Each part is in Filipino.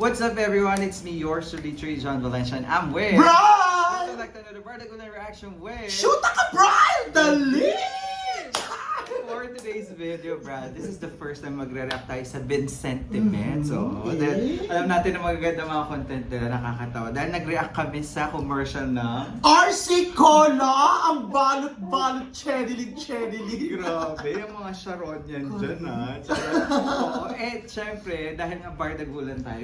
What's up, everyone? It's me, yours truly, John Valencia, and I'm with... Brian! Select another vertical reaction with... Shoot ka, Brian! Dali! For today's video, Brad, this is the first time magre-react tayo sa Vincentiment. So, then, alam natin na magaganda mga content nila, nakakatawa. Dahil nag-react kami sa commercial na... RC Cola! Ang balot-balot, cherry-lig. Grabe, yung mga Sharon yan dyan, ha? Oo, syempre, dahil nga bardagulan tayo,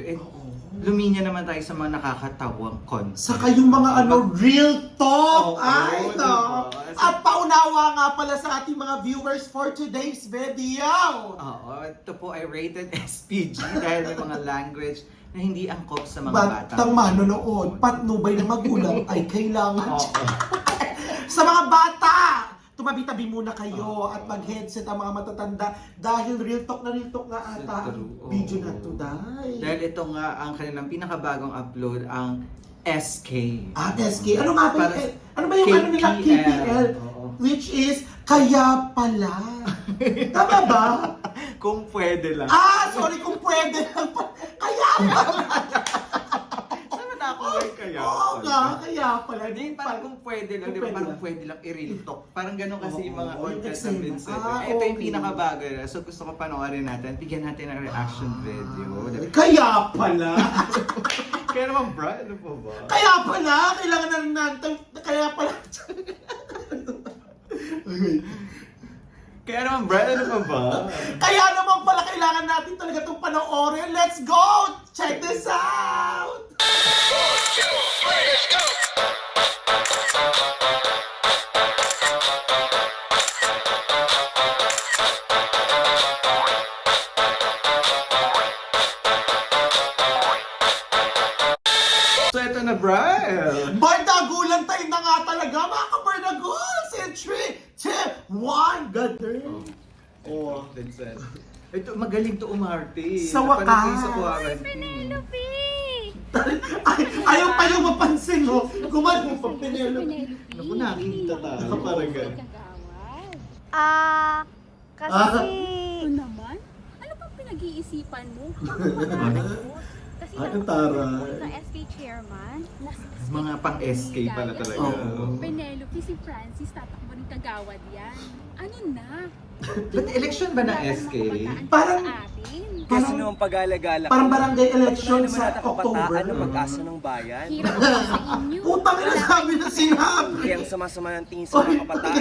luminya naman tayo sa mga nakakatawang content. Saka yung mga real talk! Ay, Oo, ito! diba? At paunawa nga pala sa ating mga viewers for today's video! Oo, ito po ay rated SPG dahil may mga language na hindi angkop sa mga bata. Batang manonood, patnubay ng magulang ay kailangan. Oo. Sa mga bata, tumabi-tabi muna kayo at mag-headset ang mga matatanda dahil real talk nga ata ang video na to, Dahil ito nga ang kanilang pinakabagong upload, ang SK. SK. Ano nga ba Para- ano ba yung ano nila KPL? Oo. Which is, kaya pala. Tama ba? Kung pwede lang. Sorry, kung pwede lang. Kaya pala. Sana na ako kaya. Oo nga, kaya pala. Hindi, parang kung pwede lang, di ba? Parang pwede lang i-real talk. Parang ganun kasi yung mga Oo, content yung ng Vincent. eksena. Ito yung Okay. pinakabago na. So gusto ko panoorin natin. Bigyan natin ng reaction video. Kaya pala. Kaya naman, Brad, ano po ba? Kaya pala. Kailangan na rin natin. Kaya pala. Kaya naman, Brad, ano pa ba? Kaya naman pala kailangan natin talaga itong panoorin. Let's go! Check this out! So ito na, Brad! Bardagulan tayo na nga talaga, mga kabardaguls! In 3, 2, 1, God damn! Oh, Vincent. Ito, magaling to umarte. Sa wakas. Napanood ko sa quarantine. Penelope! Ayaw pa yung mapansin mo. Gumano pa, Penelope. Naku, nakikita tayo. Parang ganun. Kasi... Ito naman? Ano bang pinag-iisipan mo? Kasi Ang tara. sa SK chairman, Mga pang-SK pala talaga. Oo. Penelope, si Francis, tatakbo ng kagawad yan. Ano na? But election ba ng SK? Parang- Sa atin. Kasi naman pag-alagala Parang barangay election naman sa natin kabataan October. ng mag-asa ng bayan. Hirap naman sa inyo. Putang ina, sabi na sinabi. Kaya ang sama-sama ng tingin sa mga kabataan.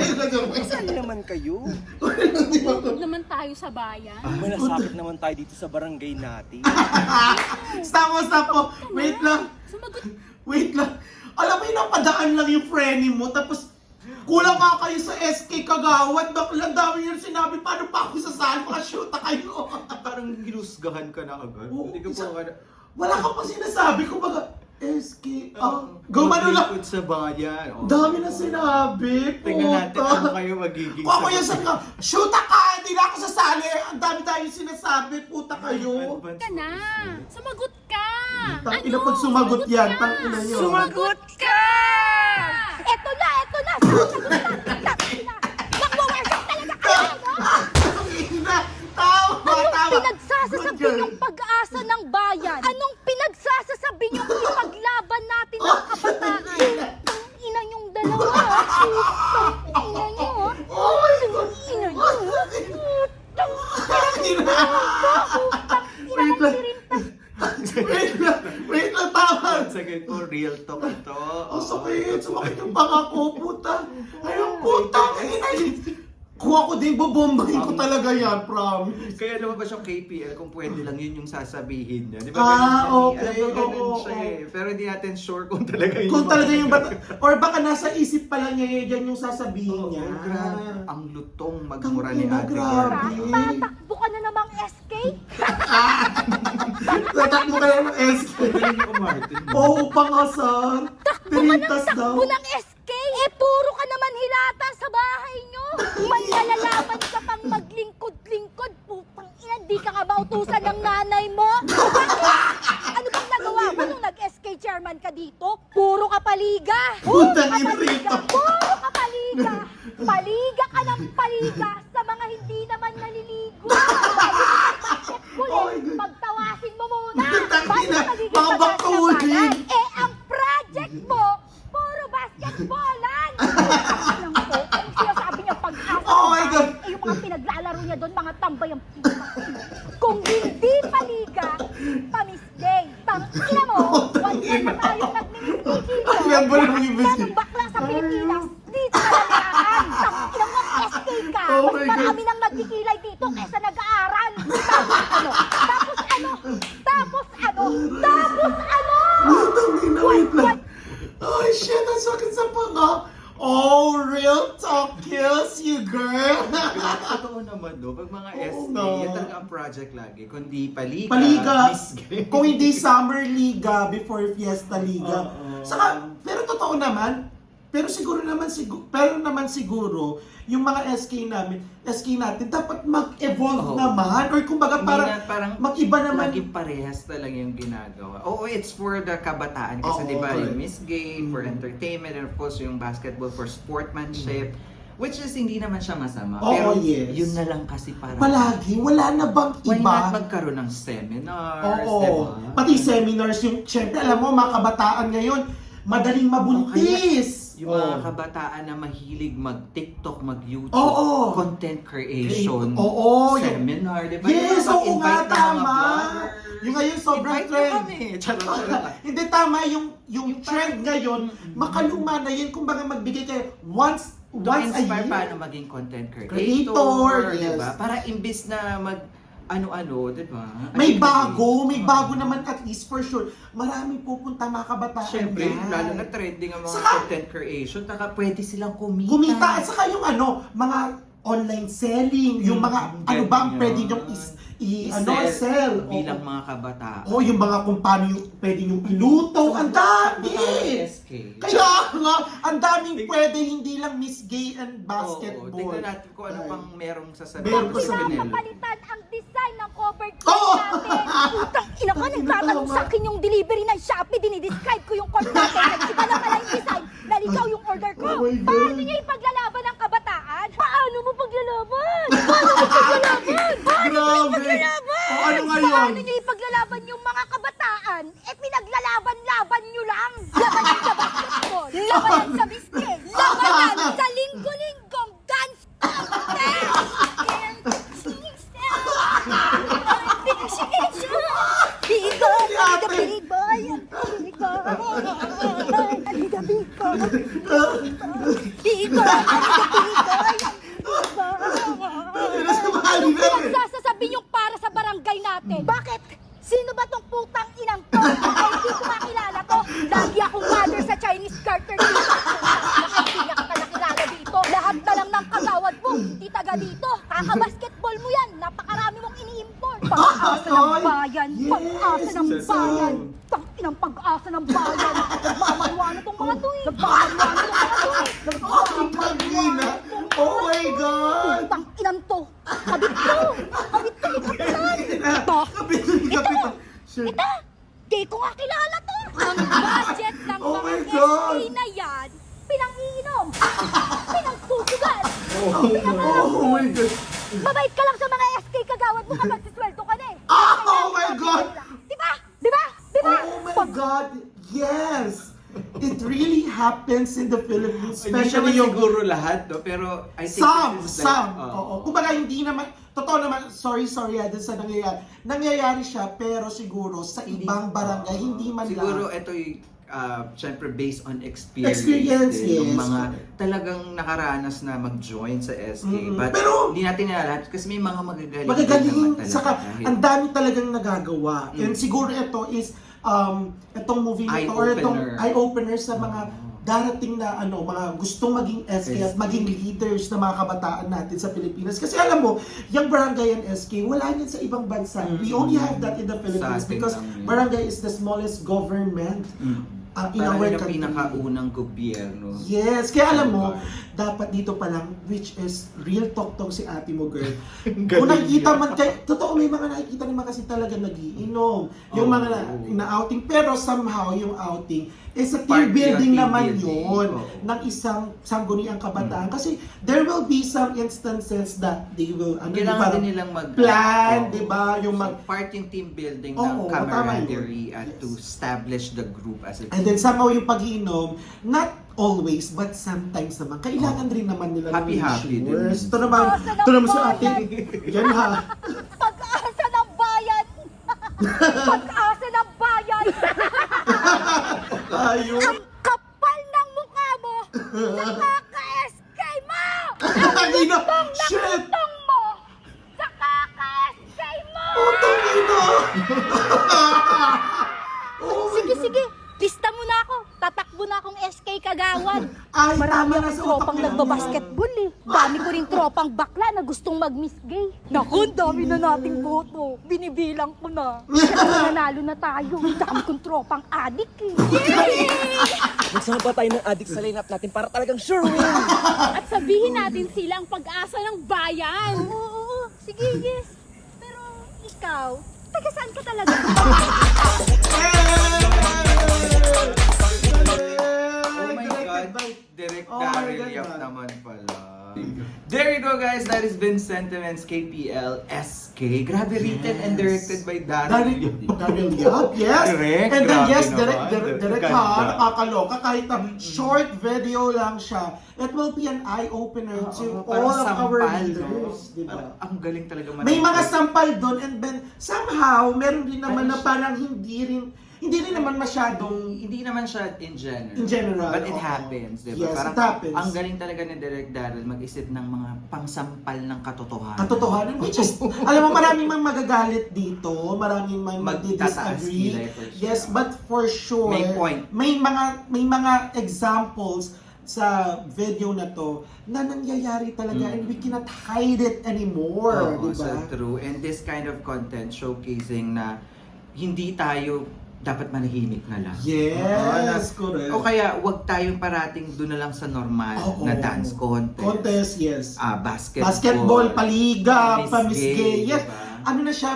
Saan naman kayo? Huwag naman tayo sa bayan. Malasakit naman tayo dito sa barangay natin. Stop mo. Sumagot. Wait lang. Alam mo yung napadaan lang yung frenny mo, tapos kulang nga kayo sa SK Kagawad. Baklang dami yung sinabi, paano pa ako sasali? Makashoota kayo. Parang ginusgahan ka na agad. Oo, Hindi ka isa- pa Wala ka pa sinasabi. Kumbaga, SK, gumano lang. Maglingkod sa bayan. Oh. Dami na sinabi. Tingnan natin Puta. ano kayo magiging Kung ako yung sabi ka, shoota ka, hindi na ako sasali. Ang dami tayong sinasabi, puta kayo. Ka na. Sumagot ka. Tang ina pag sumagot yan, tang ina nyo. Sumagot ka! eto na! Sasagot na! Nagwawership talaga kayo, no? Tang ina, tama. Anong pinagsasasabi yung pag-asa ng bayan? Anong pinagsasasabi yung ipaglaban natin ng kabataan? Ang ina yung dalawa. Ang ina nyo. Oh my God. Ang ina nyo. Tang ina. Wait lang. Wait lang, tama. Once again po, real talk ito. Ang sakit, sumakit yung baka ko, puta. Ayun, puta. Kung ako din, bobombahin ko talaga yan, promise. Kaya lumabas yung KPL kung pwede lang yun yung sasabihin niya. Di ba? Okay. Alam ko ganun Oo, siya oo. eh. Pero hindi natin sure kung talaga yun. Kung talaga yung bata, or baka nasa isip pa lang niya yan yung sasabihin niya. Grabe. Ang lutong magmura ni Tangina, Ate grabe. Gary. Tatakbo ka na namang SK? Tatakbo ka lang ng SK. Galing ko, Martin. Oo, pangasar. Pirintas daw. Takbo ng SK? Puro ka naman hilata sa bahay nyo. May nalalaman ka pang maglingkod-lingkod. Putang ina, di ka nga ba utusan ng nanay mo? Ano bang nagawa mo nung nag-SK chairman ka dito? Puro ka paliga. Putang ina rito. Puro ka paliga. Paliga ka ng paliga sa mga hindi naman naliligo. Oh my God. Pagtawasin mo muna. Putang ina. magiging Baka kabataan baktuhin. ng bayan. Ang project mo, puro basketballan. Ang sinasabi niya pag-asa Oh ng my bayan, God. yung mga pinaglalaro niya doon, mga tambay ang kung hindi paliga, pamisday. Ina mo, wag na tayong nagmimiski dito. Ayan ba naman yung miski? Tanong bakla sa Pilipinas, dito na lalaan. Ina mo, SK ka. Oh Mas my marami nang nagkikilay dito kesa nag-aaral. Tapos ano? Tangina, wait lang. Oh shit, ang sakit sa panga. Oh, real talk kills you, girl. Totoo naman no, pag mga Oo SK, nga. yan talaga ang project lagi. Kundi paliga, Paliga. Miss Gay. Kung hindi Summer Liga before Fiesta Liga. Oo. Saka, pero totoo naman, pero naman siguro, yung mga SK natin, dapat mag-evolve Oo. naman. Or kumbaga Hindi parang, na parang mag-iba naman. laging parehas talaga yung ginagawa. Oo, it's for the kabataan kasi Oo, di ba correct. yung Miss Gay, for entertainment, and of course yung basketball for sportsmanship. Which is hindi naman siya masama. Oo, pero yes. yun na lang kasi parang Palagi, wala na bang why iba? not magkaroon ng seminars, Oo. di ba? Pati seminars, yung, syempre, alam mo, mga kabataan ngayon, madaling mabuntis. Yung mga kabataan na mahilig mag-TikTok, mag-YouTube, Oo. content creation, Oo, yung- seminar, di ba? Yes, Yung oo nga, mag-invite ng mga tama. vloggers. Yung ngayon, sobrang Invite trend. nyo kami. Charot. Hindi tama yung trend ngayon, makaluma na yun, kumbaga magbigay kayo once To a inspire year. paano maging content Creator, creator, yes. di ba? Para imbis na mag ano-ano, di ba? May bago naman at least for sure. Maraming pupunta mga kabataan. Siyempre, yan. lalo na trending ang mga Saka- content creation, taka pwede silang kumita. Kumita at saka yung mga online selling, yung mga ano ba ang pwede nyong sell. bilang mga kabataan. O yung mga kung paano yung pwede nyong iluto, ang dami! SK. Kaya nga, ang daming pwede, hindi lang Miss Gay and basketball. Tingnan natin kung ano pang merong sasabihin Meron ko pa sa sabihin. Pinel. Pinapalitan ang design ng cover Oo! natin. Putang ina ka, nagtatanong sa akin yung delivery ng Shopee, dinidescribe ko yung code natin. Nag-iba na pala yung design, naligaw yung order ko. Oh my God. Paano niya ipaglalaban ng kabataan? Paano mo paglalaban? Paano mo paglalaban? Paano mo Grabe! paglalaban? O, ano ngayon? Paano niya ipaglalaban yung mga kabataan? Pinaglalaban-laban nyo lang. Labanan sa basketball, labanan sa biscuit, labanan sa linggo-linggong dance Sasasabihin yung para sa barangay natin. Bakit? Sino ba tong putang inang to? Ay, hindi ko makilala to. Lagi akong mother sa Chinese garter dito. Bakit hindi niya kita nakilala dito? Lahat na lang ng kagawad mo, hindi taga dito. Kaka-basketball mo yan. Napakarami mong ini-import. Pag-asa ng bayan. Pag-asa ng bayan. Tang-inang pag-asa ng bayan. Nagmamaluano tong mga to eh. Nagmamaluano tong mga to eh. Tangina! Oh my God! Tang-inang to. Kabit ko. Kabit ko ni Kapitan. Ito. Kapitan. Shit. Ito! Di ko nga kilala to! Ang budget ng Oh mga my God! SK na yan, pinang-iinom, pinang-susugal, Oh my God! mabait ka lang sa mga SK kagawad mo kapag sisweldo ka na eh. Oh my God! Di ba? Di ba? Di ba? Oh my God! Yes! It really happens in the Philippines, Hindi especially naman yung siguro lahat, no? Pero I think some. this is like, Oo. Kumbaga hindi naman, totoo naman, sorry dun sa nangyayari. Nangyayari siya, pero siguro sa ibang barangay, hindi man siguro lang. ito'y syempre based on experience, Experience, din, yes. ng mga talagang nakaranas na mag-join sa SK. Mm-mm. But Pero- hindi natin lahat kasi may mga magagaling. Magagaling, din naman talaga saka kahit ang dami talagang nagagawa. Mm. And siguro ito is, itong movie na ito, or itong Eye-opener. eye-opener sa mga darating na mga gustong maging SK at maging leaders na mga kabataan natin sa Pilipinas. Kasi alam mo, yung barangay and SK, wala yan sa ibang bansa. We only have that in the Philippines Sa atin because lang yun. barangay is the smallest government. in Parang our yun ang country. pinakaunang gobyerno. Yes, kaya alam mo, dapat dito pa lang, which is real talk si ate mo, girl. Kung nakikita man kayo, totoo may mga nakikita naman kasi talaga nagiinom. Yung Oo. mga na-outing, pero somehow yung outing is a Part team building team naman building. yun Oo. ng isang sangguniang kabataan. Kasi there will be some instances that they will, Kailangan parang din nilang plan, Oo. di ba? Yung So, part yung team building Oo, ng tama camaraderie yun. at Yes. to establish the group as a And team. then somehow yung pag-iinom, not always, but sometimes naman, kailangan rin naman nila Happy-happy din. Ito naman, Asa ng ito naman si bayan? ate. Yan ha. Pag-asa ng bayan! Pag-asa ng bayan! Ayun. Ang kapal ng mukha mo! Nakaka-SK mo! Tangina! Shit! Tong mo! Nakaka-SK mo! Putang ina! Oh my Sige, God. sige. Lista mo na ako. Tatakbo na akong SK Kagawad. Ay, Marami tama na akong sa utak tropang ko yan. nagbabasketball eh. Dami ko rin tropang bakla na gustong mag-miss gay. Naku, ang dami na nating boto. Binibilang ko na. Siyempre nanalo na tayo. Ang dami kong tropang adik eh. Yay! Magsama pa tayo ng addict sa lineup natin para talagang sure win. At sabihin natin sila ang pag-asa ng bayan. Oo, sige, yes. Pero ikaw, taga saan ka talaga? Oh my God, Direct Oh my Daryl God, Yap man. naman pala. There you go guys, that has been Sentiments KPL SK. Grabe written and directed by Daryl Yap. Daryl Yap, yes. Direct, And then grabe yes, naman. direct Ganda. ha, nakakaloka. Kahit na short video lang siya, it will be an eye-opener to all of our leaders. Diba? Parang ang galing talaga May mga manood. sampal doon and then somehow, meron din naman na parang hindi rin naman masyadong Hindi naman siya in general. In general, But it oo. happens, di ba? Yes, Parang it happens. ang galing talaga ni Direk Daryl mag-isip ng mga pangsampal ng katotohanan. katotohanan. Which is, alam mo, maraming mang magagalit dito, maraming mang Magtataas mag-disagree. nila, for sure. Yes, but for sure, May point. may mga examples sa video na to na nangyayari talaga and we cannot hide it anymore, di Oo, ba? so true. And this kind of content showcasing na hindi tayo dapat manahimik na lang. Yes, correct. O kaya, wag tayong parating doon na lang sa normal Oo. na dance contest. Contest, yes. Basketball. Paliga, Miss pamisgay. Gay, Yes. diba? Ano na siya,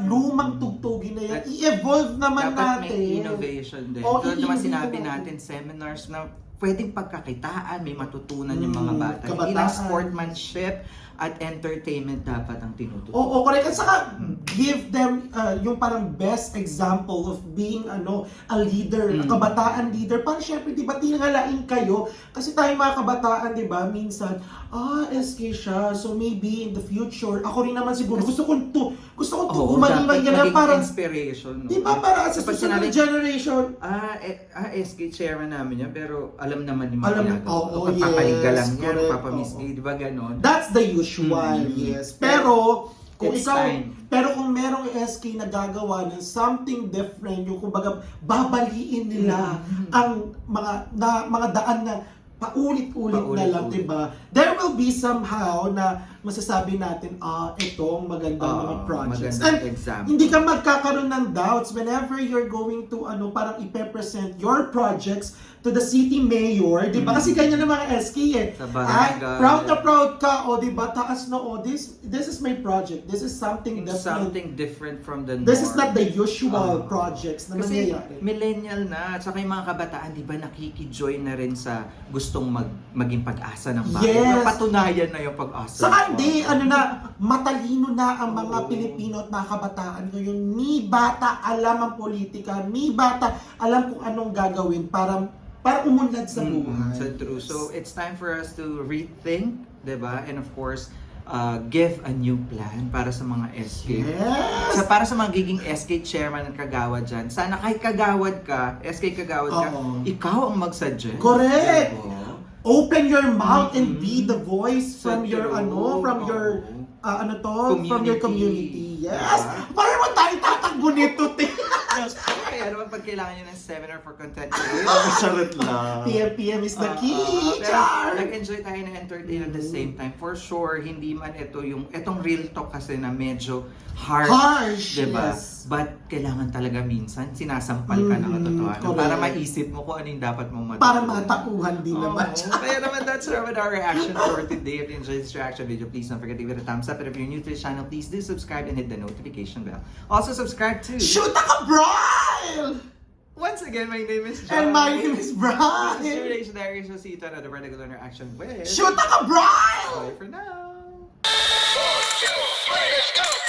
lumang tugtugin na yan. I-evolve naman Dapat natin. may innovation din. Oo, Tulad naman i-innovate sinabi natin. natin, seminars na pwedeng pagkakitaan, may matutunan yung mga bata. Hindi kabataan. lang sportsmanship at entertainment dapat ang tinutunan. Oo, correct. At saka, give them yung parang best example of being a leader, a kabataan leader. Parang syempre, di ba, tingalain kayo. Kasi tayo mga kabataan, di ba, minsan, SK siya. So maybe in the future, ako rin naman siguro, gusto ko Oo, umalibay dapat ka na maging parang, inspiration. No? di ba, para sa Kapag susunod sinabing, generation, SK chairman namin yan, pero alam naman yung Alam- mga ginagawa. oo, Papapaliga yes, lang yan, correct, papamiss oo. gay, di ba ganon? that's the usual, yes. Pero, kung It's ikaw, time. pero kung merong SK na gagawa ng something different, yung kumbaga babaliin nila ang mga daan na paulit-ulit na lang, Paulit-ulit. diba? There will be somehow na masasabi natin, itong magandang mga projects. magandang And example. hindi ka magkakaroon ng doubts whenever you're going to, parang i-present your projects to the city mayor, di ba? Kasi ganyan ang mga SK eh. Sa barangay. Proud na proud ka, di ba? Taas na, this is my project. This is something It's different. something different from the norm. This is not the usual Ah. projects na Kasi nangyayari. millennial na, at saka yung mga kabataan, di ba, nakikijoin na rin sa gustong maging pag-asa ng bayan. Yes. Napatunayan na yung pag-asa. Saka hindi, matalino na ang mga Pilipino at mga kabataan ngayon. Ni bata alam ang politika, ni bata alam kung anong gagawin para umunlad sa buhay. So true. So it's time for us to rethink, di ba? And of course, give a new plan para sa mga SK. Yes! Para sa mga giging SK chairman ng Kagawad dyan, sana kahit Kagawad ka, SK Kagawad ka, Oo. ikaw ang mag-suggest. Correct! Diba? Open your mouth and be the voice So from your true. from your from your community. Yes. Diba? Parang mo tayo tatakbo nito, te. Kaya naman pag kailangan nyo ng seminar for content creators. Charot lang. PM is the key. Pero Char! nag-enjoy tayo na entertain at the same time. For sure, hindi man itong real talk kasi na medyo harsh. Diba? Yes. But kailangan talaga minsan sinasampal ka ng katotohanan correct. para maisip mo kung ano yung dapat mong matutunan. Para matauhan din naman. Kaya naman, that's our reaction for today. If you enjoyed this reaction video, please don't forget to give it a thumbs up. And if you're new to the channel, please do subscribe and hit the notification bell. Also, subscribe to... Shoot a Cabral! Once again, my name is John. And my name is This is Brian. Relation Diaries. We'll see you to another particular reaction with... Shoot a Cabral! Bye for now. Let's go!